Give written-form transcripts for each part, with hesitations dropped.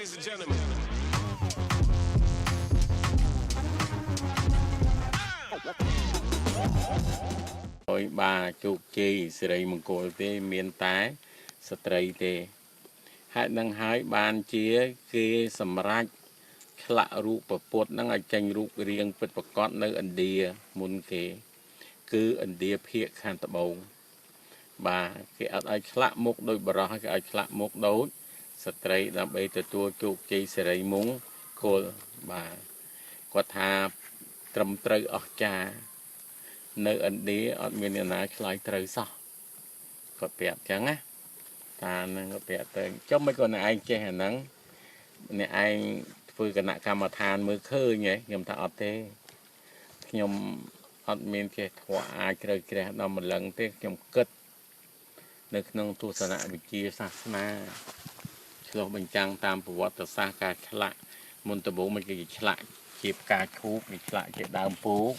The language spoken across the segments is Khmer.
Ladies and gentlemen. Ôi bà chụp chi sự đây mừng cổ thế miền tái sợi trai thế hãy đăng hái bàn chia kia sầm rách lạ rụp bờ bột năng ở tranh rụp riêng bật bật con nơi ẩn địa muốn kế cứ ẩn địa phía khăn tập bầu bà cái ở lạ mục đôi bờ đó cái ở lạ mục đấu sợi trai làm bây từ tua chụp chi sự đây muốn cô bà có tha trầm trời ở cha nơi ẩn địa ở miền nào lại trời sao có đẹp chẳng á ta nó đẹp tới cho mấy con này anh chơi hả nắng này anh vui cái nạ cam than mới khơi nhỉ nhầm ta ở thế nhầm ở miền kia thỏa ai chơi kia nó một lần thế nhầm cất nơi nông tu sản bị chia sát na cho bình trang tam bộ vật xa cả lại môn tập bố mình cái lại chịp cả thuốc cái lại cái đàm phố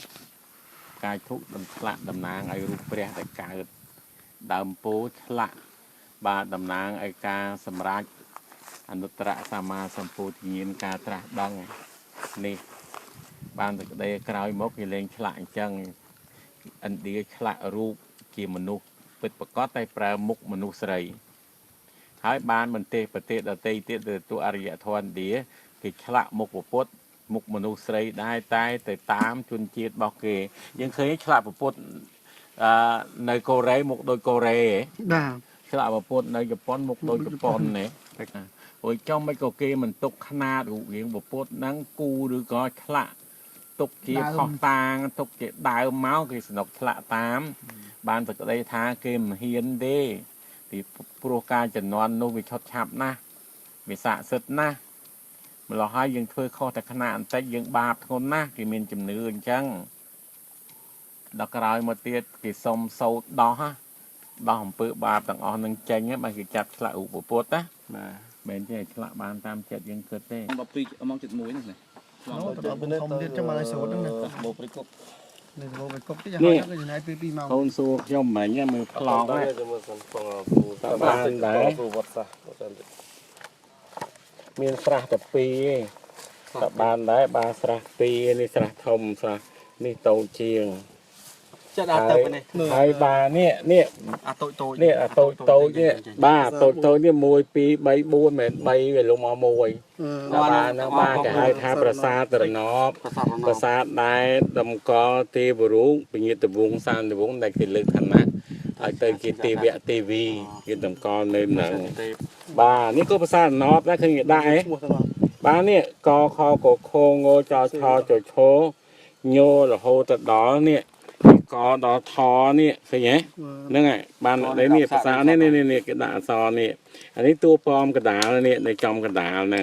cái thuốc đầm lại đầm nàng ai rụp bè tại cả đàm phố lại bà đầm nàng ai ca sầm rách anh được trả sa ma sầm phô thì nhiên ca trả đăng nè ban từ đây cày mốc thì lên lại chân anh đi lại rụp chỉ mình nuốt bịch bạc có tay pra mục mình nuốt sợi hai ban mình tê bờ tê đợt tê tê từตัวอริยธรดีthì lại mục của pốt mục mình nuốt sợiได้tay từ 8 chuồn chiết bao kề nhưng khi lại của pốt nơi cô rây mục đôi cô rây lại của pốt nơi Japan mục đôi Japan này hồi trong mấy cô kia mình tục khna đủ hiện một pốt nắng cu được có lạ tục chia khó tang tục chia đào máu thì nọc lạ 8 ban từ đây tha kim hiền đi thì proca chẩn đoán nô bị chót chạp na bị xạ sứt na mà lo hai dương thuê kho tại khna anh tách dương bạc thôn na thì mình chấm nửa chăng đó cái một tiết thì sông sâu đó ha đó không bự bạc tặng on nâng chanh á mà cái chặt lại ủ của pốt á bên trên lại bàn tam chặt dân cơ tê bắp pi mong chặt muối này nó tao bên không biết cho mà lại số đó nè bộ pi cục này bộ pi cục cái gì cái gì này pi màu thôn xu cho mấy nha mình lọt đấy các bạn đấy miền sra tập pi các bạn đấy ba sra piนี่sra thom sraนี่โตเชียง chặt đá tập này hai bà nè tội nè tội nè ba tội nè mùi pi bay buôn mẹ bay về lông mùi ba nó ba cái hai tha prasad từ nó prasad đại đầm co tê bù rú bình nhiệt từ vùng san từ vùng đại kỳ lực thành nát ở tới kỳ tivi cái đầm co nên là ba nè có prasad nó đã khi người đại ba nè co kho cổ khô ngô cho chô nhô là hô từ đó nè có đó thò nè phải nhé nâng này ban đấy nè sao nè cái đá sò nè anh ấy tua pom cái đá nèในจอมcái đá nè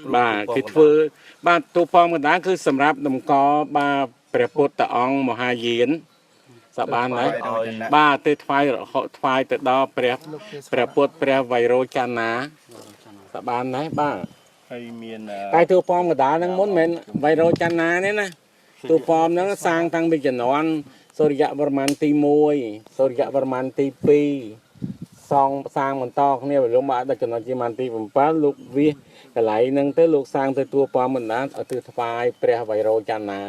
bà cái phơi bà tua pom cái đá cứ sầm ráp đầm co bàประពុតតអង្គមហាយានសបានហើយបាទទៅថ្វាយទៅដល់ព្រះពុទ្ធព្រះវៃរោចនាសបានហើយបាទហើយមានតែtua pom cái đáហ្នឹងមុនមិនវៃរោចនានេះណាตัวปอมนั้นสร้างตั้งเป็นจนวนสุริยะประมาณตีมวยสุริยะประมาณตีปีซองสร้างมันตอกเนี่ยลงมาแต่จนวนจีมันตีผมป้าลูกวิกระไหลนั่งเตลูกสร้างตัวปอมมันนั้นเอาตัวทวายเปรียไวโรจันนา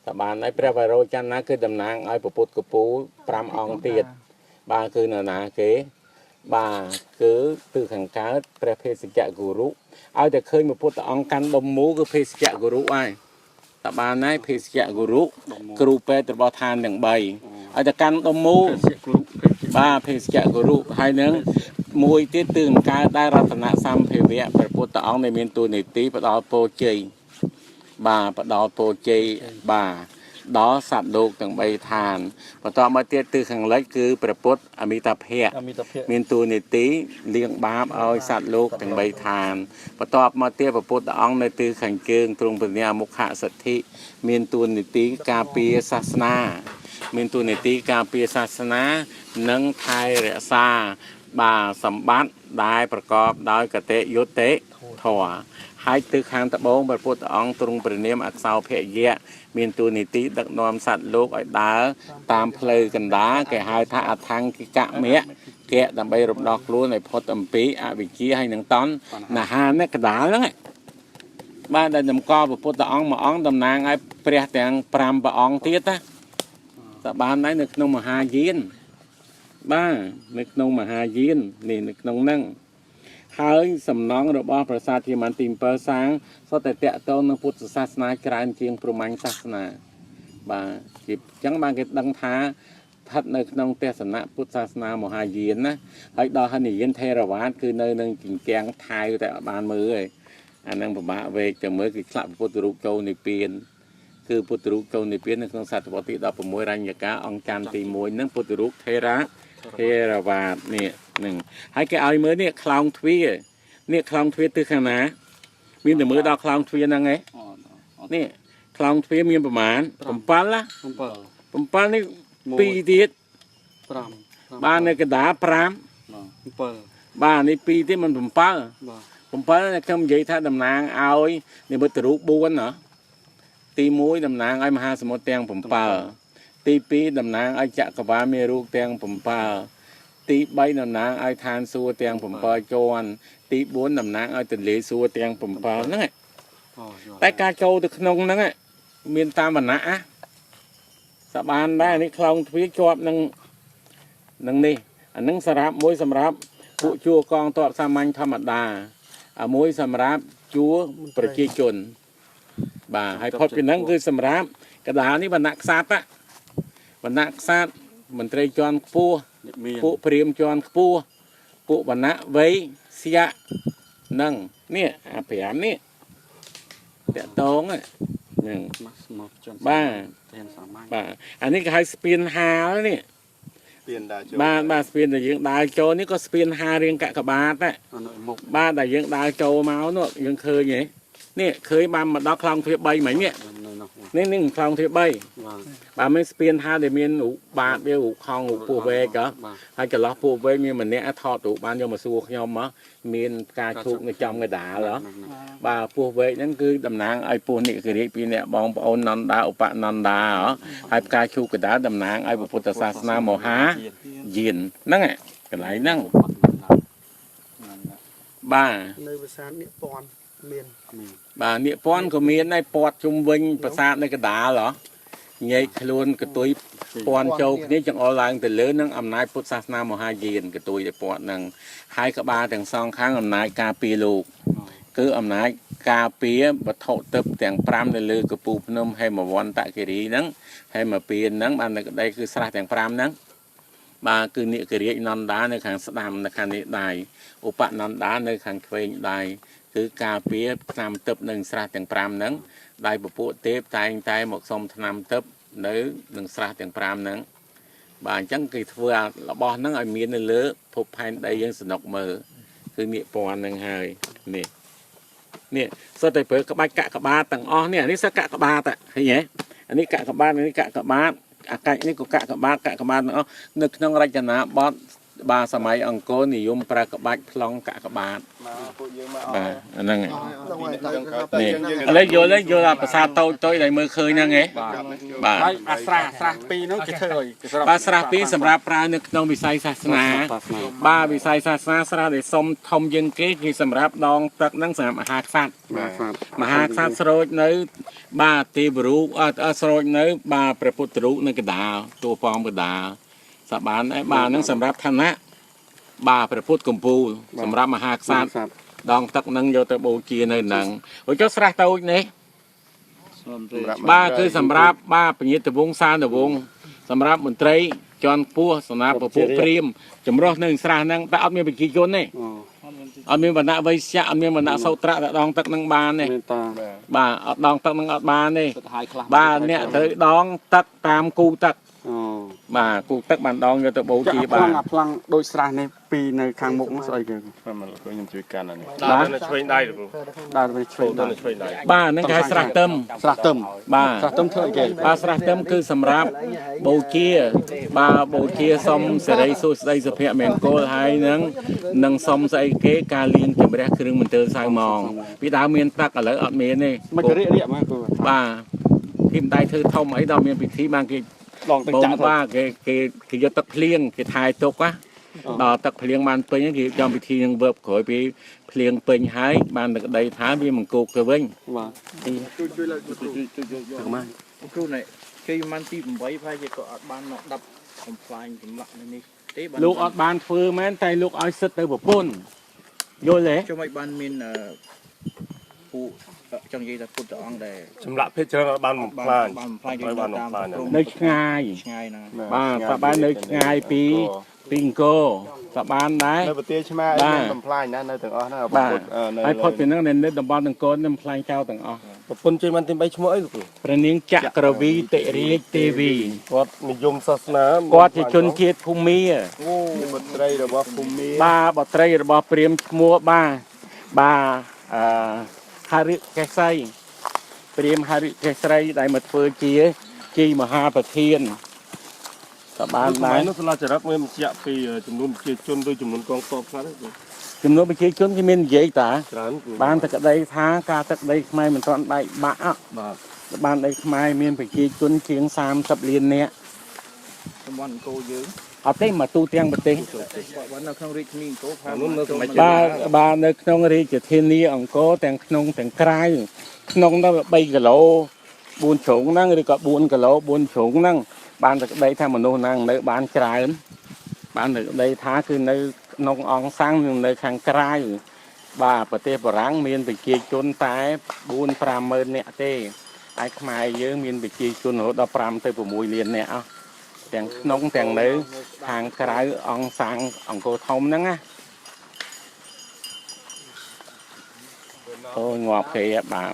สบานไอเปรียไวโรจันนาคือดำนางไอปุตกปูปรามองเตียดบาคือนาเก๋บาคือตัวขังการเปรียเพศจักกุรุเอาแต่เคยมาพูดองกันดมมูคือเพศจักกุรุไอตบานนั้นเพศจักกุรุกรูเปตรบทานหนึ่งใบเอาแต่กันดมมูบ้าเพศจักกุรุให้นึงมวยที่ตื่นการได้รัตนสัมเพเวะประพุทธองในเมียนตัวนิติปดอโปเจบ้าปดอโปเจบ้าดอสัตว์โลกต่างใบทานปตอมาเตี้ยตื่นขังเล็กคือประพุทธอมิตาเพะเมียนตัวนิติเลี้ยงบาปเอาสัตว์โลกต่างใบทานปตอมาเตี้ยประพุทธองในตื่นขังเกิงตรงปัญญามุขะสัตถิเมียนตัวนิติกาปีศาสนาเมียนตัวนิติกาปีศาสนานังไทยเรศาบาสัมบัติได้ประกอบได้กเตยุเตถั่วให้ตึกหางตะโบงบรรพุทธองตรงประเนียมอักษรเพยเยะมีตัวนิติดักนอมสัตว์โลกไอ้ดาตามเพลกันดาแก่หายท่าทังกิกะเมีย แกะดับใบรบดอกรู้ในพอตำปีอาวิจีให้หนังตอนน่ะฮานเนี่ยกระดาษแล้วไงบ้านได้นำกอพระพุทธองค์มาองตำนางไอ้เปรียแต่งปรามพระองค์เตี้ยตะแต่บ้านได้นึกนงมหายีนบ้านนึกนงมหายีนนี่นึกนงนั่งហើយសំណងរបស់ប្រាសាទជាមិនទី7សាងសុទ្ធតែតកតងនឹងពុទ្ធសាសនាច្រើនជាងព្រហ្មញ្ញសាសនាបាទជាអញ្ចឹងបានគេដឹងថាស្ថិតនៅក្នុងទេសនៈពុទ្ធសាសនាមហាយានណាហើយដល់ហើយនិយាយថេរវាទគឺនៅនឹងជញ្ជាំងថៃតែអត់បានមើលទេអានឹងពិបាកវេកទៅមើលគឺឆ្លាក់ពុទ្ធរូបចូលនិព្វានគឺពុទ្ធរូបចូលនិព្វាននៅក្នុងសតវត្សទី16រញ្ញកាអង្គច័ន្ទទី1ហ្នឹងពុទ្ធរូបថេរវាទនេះនឹងហើយគេឲ្យមើលនេះខ្លោងទ្វារនេះខ្លោងទ្វារទិសខាងណាមានតែមើលដល់ខ្លោងទ្វារហ្នឹងឯងនេះខ្លោងទ្វារមានប្រមាណ7ណា7នេះ2ទៀត5បាននៅកណ្ដាល5 7បាទនេះ2ទៀតมัน7 7ខ្ញុំនិយាយថាតំណាងឲ្យនិមិត្តរូប4ណាទី1តំណាងឲ្យមហាសមុទ្រទាំង7ទី2តំណាងឲ្យចក្រវាលមានរូបទាំង7ទី3តំណាងឲ្យឋានសួគ៌ទាំង7ជាន់ទី4តំណាងឲ្យទន្លេសួគ៌ទាំង7ហ្នឹងតែការចូលទៅក្នុងហ្នឹងមានតាមវណ្ណៈសបានដែរនេះខ្លោងទ្វារជាប់នឹងនេះអានឹងសម្រាប់មួយសម្រាប់ពួកជួរកងទ័ពសាមញ្ញធម្មតាមួយសម្រាប់ជួរប្រជាជនបាទហើយផុតពីហ្នឹងគឺសម្រាប់កណ្ដាលនេះវណ្ណៈក្សត្រវណ្ណៈក្សត្រមន្ត្រីជាន់ខ្ពស់ពួកព្រាហ្មណ៍ជាន់ខ្ពស់ពួកវណ្ណៈវៃស្យៈនឹងនេះអា5នេះតកតងហ្នឹងបាទអានេះគេហៅស្ពានហាលនេះបាទស្ពានដែលយើងដើរចូលនេះក៏ស្ពានហារៀងកាកបាទដែរបាទដែលយើងដើរចូលមកនោះយើងឃើញហ៎នេះឃើញបានមកដល់ខ្លោងទ្វារ3មិញនេះនេះខ្លោងទ្វារ3បាទមានស្ពានហាដែលមានរូបបាទវារូបខំរូបពោះវែកហើយកន្លោះពោះវែកមានម្នាក់ថតរូបបានយកមកសួរខ្ញុំមកមានការជោគនៅចំកដាលបាទពោះវែកហ្នឹងគឺតំណាងឲ្យពោះនិករាជពីអ្នកបងប្អូននន្តាឧបនន្តាហើយផ្កាឈូកកដាលតំណាងឲ្យពុទ្ធសាសនាមហាយានហ្នឹងកន្លែងហ្នឹងបាទនៅប្រាសាទនេះពាន់មានបាទនាគពាន់ក៏មានដែរពាត់ជុំវិញប្រាសាទនៅកណ្ដាលញែកខ្លួនកតុយពាន់ចូលគ្នាចង្អុលឡើងទៅលើនឹងអំណាចពុទ្ធសាសនាមហាយានកតុយតែពាត់នឹងហើយក្បាលទាំងសងខាងអំណាចការពារលោកគឺអំណាចការពារវត្ថុទឹកទាំង5នៅលើកពូភ្នំហេមវន្តគិរីហ្នឹងហេមពៀនហ្នឹងបាននៅក្តីគឺស្រះទាំង5ហ្នឹងបាទគឺនិករាជនន្តានៅខាងស្ដាំនៅខាងនេះដៃឧបនន្តានៅខាងឆ្វេងដៃគឺការពារឆ្នាំទឹកនៅស្រះទាំង5ហ្នឹងដៃពពួកទេពតែងមកសុំឆ្នាំទឹកនៅនឹងស្រះទាំង5ហ្នឹងបាទអញ្ចឹងគេធ្វើរបស់ហ្នឹងឲ្យមាននៅលើភពផែនដីយើងសនុកមើលគឺនាគពាន់ហ្នឹងហើយនេះសុទ្ធតែប្រើក្បាច់កាក់ក្បាតទាំងអស់នេះនេះសឹកកាក់ក្បាតឃើញទេអានេះកាក់ក្បាតនេះកាក់ក្បាតអាកាច់នេះក៏កាក់ក្បាតទាំងអស់នៅក្នុងរចនាបថបាទសម័យអង្គរនិយមប្រើក្បាច់ប្លង់កាក់ក្បាតបាទអាហ្នឹងនេះឥឡូវយកប្រាសាទតូចដែលមើលឃើញហ្នឹងឯងបាទហើយអាស្រះ2នោះគេធ្វើឲ្យបាទស្រះ2សម្រាប់ប្រើនៅក្នុងវិស័យសាសនាបាទវិស័យសាសនាស្រះដែលសុំធំជាងគេគឺសម្រាប់ដងទឹកហ្នឹងសម្រាប់មហាក្សត្រមហាក្សត្រស្រោចនៅបាទទេវរូបស្រោចនៅបាទព្រះពុទ្ធរូបនៅកណ្ដាលតួប៉ងកណ្ដាលសបានឯបាទហ្នឹងសម្រាប់ឋានៈបាទព្រះពុទ្ធកំពូលសម្រាប់មហាក្សត្រដងទឹកហ្នឹងយកទៅបូជានៅហ្នឹងហើយចុះស្រះតូចនេះបាទគឺសម្រាប់បាទពញាតវង្សសានវង្សសម្រាប់មន្ត្រីជាន់ខ្ពស់សម្រាប់ពពួកព្រាហ្មណ៍ចម្រុះនៅស្រះហ្នឹងតែអត់មានប្រជាជនទេអត់មានវណ្ណៈវៃស្យៈអត់មានវណ្ណៈសោត្រៈតែដងទឹកហ្នឹងបានទេបាទអត់ដងទឹកហ្នឹងអត់បានទេបាទអ្នកត្រូវដងទឹកតាមគូទឹកបាទគូទឹកបានដងយកទៅបូជាបាទប្លង់ដូចស្រះនេះពីនៅខាងមុខនោះស្អីគេខ្ញុំជួយកាន់អានេះបាទឆ្វេងដៃទៅដើរទៅឆ្វេងដៃបាទហ្នឹងគេហៅស្រះទឹមស្រះទឹមបាទស្រះទឹមធ្វើអីគេបាទស្រះទឹមគឺសម្រាប់បូជាបាទបូជាសុំសិរីសុស្ដីសុភមង្គលហើយនឹងសុំស្អីគេការលៀងជំរះគ្រឿងមន្ទិលសៅម៉ងពីដើមមានទឹកឥឡូវអត់មានទេមិនរៀកមកគូបាទពីម្ដាយធ្វើធំអីដល់មានពិធីបានគេបងបាទគេយកទឹកភ្លៀងគេថែទុកណា ដល់ទឹកភ្លៀងបានពេញគេចំពិធីនឹងវើបក្រោយពីភ្លៀងពេញហើយបានទឹកដីថាវាមិនគោកទៅវិញ បាទ ជួយលើកលោកគ្រូ ទៅមក គ្រូនេះគេមិនទី8ហើយគេក៏អត់បានមក10កំផ្លាញចម្លាក់នៅនេះទេ លោកអត់បានធ្វើមែនតែលោកឲ្យសិទ្ធទៅប្រពន្ធយល់ទេ ចុះមិនបានមានពូចង់និយាយថាពុទ្ធអង្គដែល ចម្លាក់ភេទច្រើនបានបំផ្លាញ បានបំផ្លាញ បានបំផ្លាញ នៅឆ្ងាយ ឆ្ងាយណាស់ បាទតើបាននៅឆ្ងាយពីអង្គរតើបានដែរ នៅប្រទេសឆ្មាអីមានបំផ្លាញណានៅទាំងអស់ហ្នឹង បាទហើយផុតពីហ្នឹងនៅតំបន់អង្គរនឹងផ្លាញចោលទាំងអស់ ប្រពន្ធជួយបានទី3ឈ្មោះអីលោកគ្រូ ព្រះនាងចក្រវីតិរាជទេវី គាត់និយមសាសនា គាត់ជាជនជាតិភូមា បុត្រីរបស់ភូមិ បាទបត្រីរបស់ព្រាហ្មណ៍ឈ្មោះបាទហារិកេសីព្រាហ្មណ៍ហារិកេសរីដែលមកធ្វើជាជីមហាប្រធានតើបានដែរ នោះសាលាចរិតមានបញ្ជាក់ពីចំនួនប្រជាជនឬចំនួនកងទ័ពខ្លះទេ ចំនួនប្រជាជនគេមាននិយាយតា ច្រើនគ្រូ បានតែក្តីថាការទឹកដីខ្មែរមិនទាន់បែកបាក់អ่ะ បាទ បានដីខ្មែរមានប្រជាជនជាង30លាននាក់ តំបន់អង្គរយើង អត់ទេមកទូទាំងប្រទេស គាត់នៅក្នុងរាជធានីអង្គរ នោះនៅសម័យ បាទនៅក្នុងរាជធានីអង្គរទាំងក្នុងទាំងក្រៅក្នុងទៅ3គីឡូ4ជ្រុងហ្នឹងឬក៏4គីឡូ4ជ្រុងហ្នឹងបានតែក្តីថាមនុស្សហ្នឹងនៅបានច្រើនបានតែក្តីថាគឺនៅក្នុងអង្គសាំងនិងនៅខាងក្រៅបាទប្រទេសបារាំងមានប្រជាជនតែ4-5ម៉ឺននាក់ទេហើយខ្មែរយើងមានប្រជាជនរហូតដល់5ទៅ6លាននាក់អស់ទាំងក្នុងទាំងនៅខាងក្រៅអង្គសាំងអង្គរធំហ្នឹងណាអូងាប់គេបាទ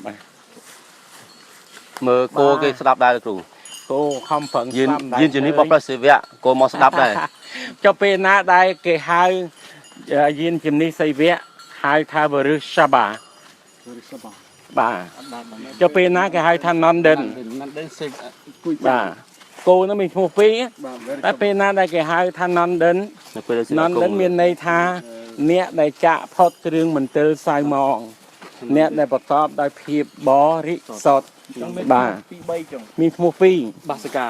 មើលគោគេស្ដាប់ដែរគ្រូ គោខំប្រឹង យឿនជំនាញបបផ្លូវសេវៈគោមកស្ដាប់ដែរ ចុះពេលណាដែលគេហៅយានជំនិះសីវៈហៅថាវរឹសាបាបាទចុះពេលណាគេហៅថានណ្ឌិន ណាត់ដេញសេកគួយ បាទគោនោះមានឈ្មោះពីរតែពេលណាដែលគេហៅថានណ្ឌិន នៅពេលសេវៈ នណ្ឌិនមានន័យថាអ្នកដែលចាក់ផុតគ្រឿងមន្ទិលសៅម៉ងអ្នកដែលប្រកបដោយភាពបរិសុទ្ធបាទ ពី3ចុង មានឈ្មោះពីរ បាសកា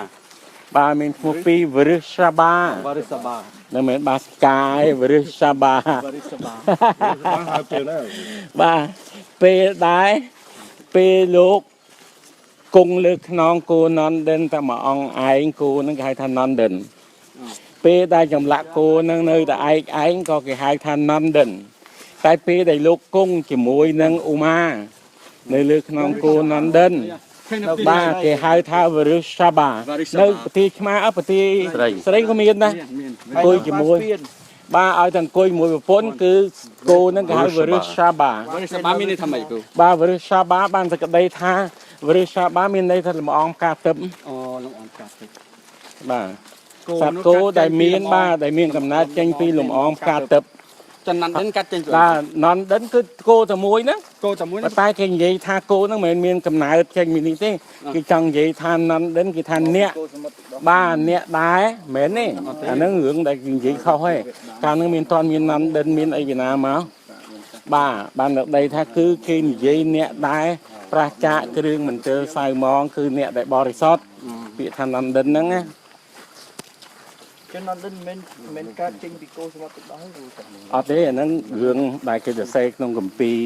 បាទមានឈ្មោះពីរវរឹសាបា បរិសបា នៅមែនបាសកាយវរឹសាបា បរិសបា បានហៅពេលណា បាទពេលដែរពេលលោកគង់លើខ្នងគោនណ្ឌិនតែមួយអង្គឯងគោហ្នឹងគេហៅថានណ្ឌិនពេលដែលចម្លាក់គោហ្នឹងនៅតែឯងក៏គេហៅថានណ្ឌិនតែពេលដែលលោកគង់ជាមួយនឹងឧមានៅលើខ្នងគោនណ្ឌិនបាទគេហៅថាវរឹសាបានៅប្រទេសខ្មែរប្រទេសស្រីក៏មានដែរអង្គុយជាមួយបាទឲ្យតែអង្គុយមួយប្រពន្ធគឺគោហ្នឹងគេហៅវរឹសាបា បរិសបាមានន័យថាម៉េចគ្រូ បាទវរឹសាបាបានសេចក្តីថាវរឹសាបាមានន័យថាលំអងផ្កាទឹក អូលោកអនកាត់ទៅ បាទសត្វគោដែលមានបាទដែលមានកំណើតចេញពីលំអងផ្កាទឹក ចន្ទណាន់ដិនកាត់ចេញទៅ បាទនណ្ឌិនគឺគោតែមួយហ្នឹង គោតែមួយ ប៉ុន្តែគេនិយាយថាគោហ្នឹងមិនមែនមានកំណើតចេញពីនេះទេគេចង់និយាយថានណ្ឌិនគេថាអ្នកបាទអ្នកដែរមែនទេអាហ្នឹងរឿងដែលគេនិយាយខុសហើយកាលហ្នឹងមានតន់មាននណ្ឌិនមានអីពីណាមកបាទបានតែដីថាគឺគេនិយាយអ្នកដែរប្រះចាកគ្រឿងមន្ទិលសៅម៉ងគឺអ្នកដែលបរិសុទ្ធពាក្យថានណ្ឌិនហ្នឹងណា ចឹងនណ្ឌិនមិនកើតចេញពីគោសមុទ្រទឹកដោះទេ អត់ទេអាហ្នឹងរឿងដែលគេសរសេរក្នុងគម្ពីរ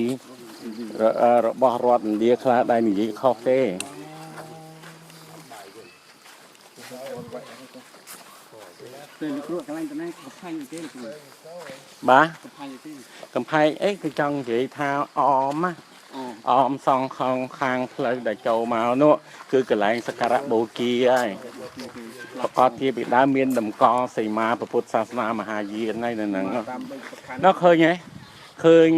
របស់រដ្ឋឥណ្ឌាខ្លះដែលនិយាយខុសទេ ពេលគ្រូកន្លែងតណែកំផាញ់ទេគ្រូ បាទ កំផាញ់ទេ កំផែងអីគឺចង់និយាយថាអមណាអមសងខងខាងផ្លូវដែលចូលមកនោះគឺកន្លែងសក្ការៈបូជាហើយប្រកបជាពីដើមមានតម្កល់សីមាពុទ្ធសាសនាមហាយានហើយនៅហ្នឹងនោះឃើញហ៎ឃើញ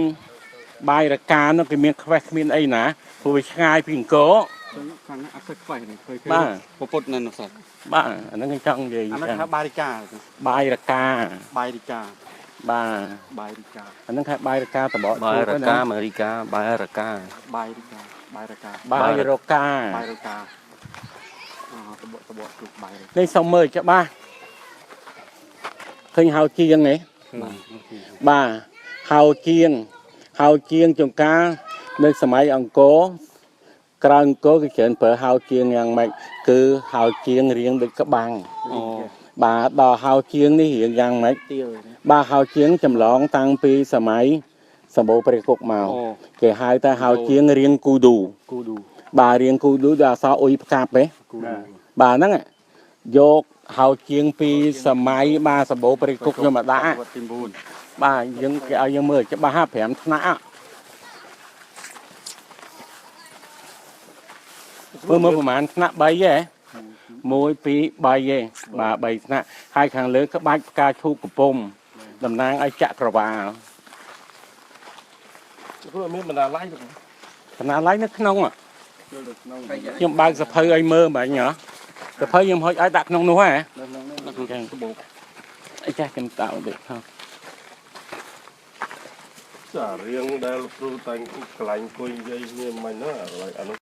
បាយរកានោះគេមានខ្វេះគ្មានអីណាព្រោះវាឆ្ងាយពីអង្គរ ខាងអត់ស្ខ្វៃនេះឃើញ បាទ ពុទ្ធនៅនោះសោះ បាទអាហ្នឹងគេចង់និយាយ អានោះថាបារិកា បាយរកា បាយរិកា បាទ បាយរិកា អាហ្នឹងគេបាយរកាតបក បាយរកាអមេរិកាបាយរកា បាយរិកាបាយរកា បាយរកា បាយរកាអូតបគឺបាយរិកា នេះសុំមើលច្បាស់ឃើញហៅជាងទេបាទហៅជាងចង្ការនៅសម័យអង្គរក្រោយអង្គរគេច្រើនប្រើហៅជាងយ៉ាងម៉េចគឺហៅជាងរៀងដូចក្បាំង អូ bà đò hào chiếng ní hiện rằng mấy ទៀលណា bà hào chiếng chầm lóng tăng pi sờ máy sờ bộ bề cục màu អូ kể hai ta hào chiếng riêng cu đủ គូឌូ bà riêng cu đủ là sao ui cạp ấy គូឌូ bà nắng ạ vô hào chiêng pi sờ máy ba sờ bộ bề cục nhưng mà đã វត្តទី9 bà những cái ao những mười cho ba hát phèm nã mưa mưaประมาณnã bay vậy môi pi bay vậy bà bay nã hai thằng lớn các bác ca thu của pom đầm nang ai chạ cờ bà ព្រោះមានបណ្ដាឡៃទៅ khả năng lấy nó không à ចូលទៅក្នុង nhưng ba sập hơi ai mơ mà nhở sập hơi nhưng hơi ai đặt nông nữa hả នៅក្នុង cái bộ ai cha cần tạo được không ចារៀងដែលគ្រូតែងកន្លែងអង្គុយនិយាយគ្នាមិនហ្នឹងអានោះ